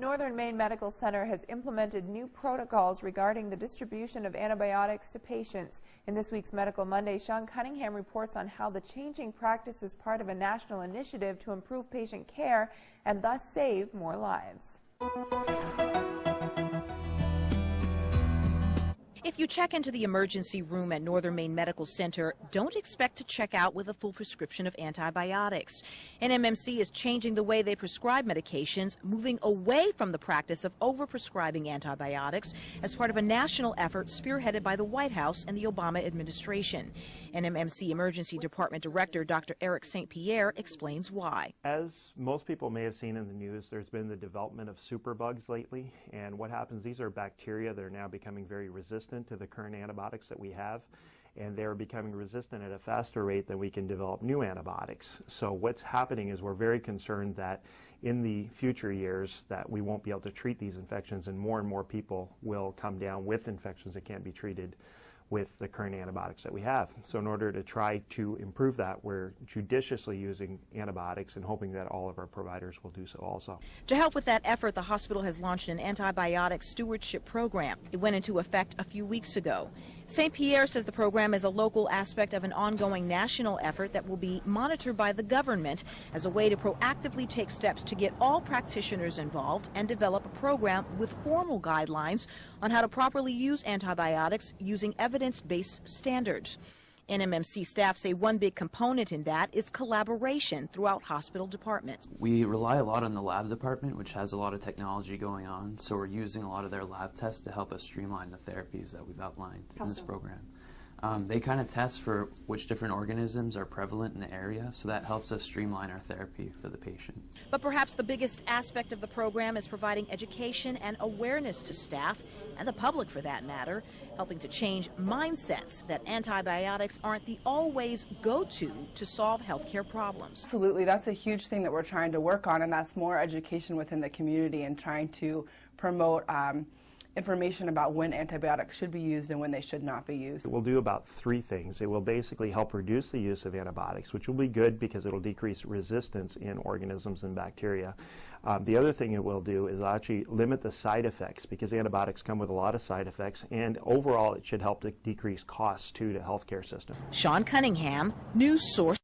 Northern Main Medical Center has implemented new protocols regarding the distribution of antibiotics to patients. In this week's Medical Monday, Sean Cunningham reports on how the changing practice is part of a national initiative to improve patient care and thus save more lives. If you check into the emergency room at Northern Main Medical Center, don't expect to check out with a full prescription of antibiotics. NMMC is changing the way they prescribe medications, moving away from the practice of overprescribing antibiotics as part of a national effort spearheaded by the White House and the Obama administration. NMMC Emergency Department Director Dr. Eric St. Pierre explains why. As most people may have seen in the news, there's been the development of superbugs lately, and what happens, these are bacteria that are now becoming very resistant to the current antibiotics that we have, and they're becoming resistant at a faster rate than we can develop new antibiotics. So what's happening is we're very concerned that in the future years that we won't be able to treat these infections, and more people will come down with infections that can't be treated with the current antibiotics that we have. So in order to try to improve that, we're judiciously using antibiotics and hoping that all of our providers will do so also. To help with that effort, the hospital has launched an Antibiotic Stewardship program. It went into effect a few weeks ago. St. Pierre says the program is a local aspect of an ongoing national effort that will be monitored by the government as a way to proactively take steps to get all practitioners involved and develop a program with formal guidelines on how to properly use antibiotics using evidence-based standards. NMMC staff say one big component in that is collaboration throughout hospital departments. We rely a lot on the lab department, which has a lot of technology going on, so we're using a lot of their lab tests to help us streamline the therapies that we've outlined in this program. They kind of test for which different organisms are prevalent in the area, so that helps us streamline our therapy for the patients. But perhaps the biggest aspect of the program is providing education and awareness to staff, and the public for that matter, helping to change mindsets that antibiotics aren't the always go-to to solve healthcare problems. Absolutely, that's a huge thing that we're trying to work on, and that's more education within the community and trying to promote information about when antibiotics should be used and when they should not be used. It will do about three things. It will basically help reduce the use of antibiotics, which will be good because it will decrease resistance in organisms and bacteria. The other thing it will do is actually limit the side effects, because antibiotics come with a lot of side effects, and overall it should help to decrease costs to the healthcare system. Sean Cunningham, News Source.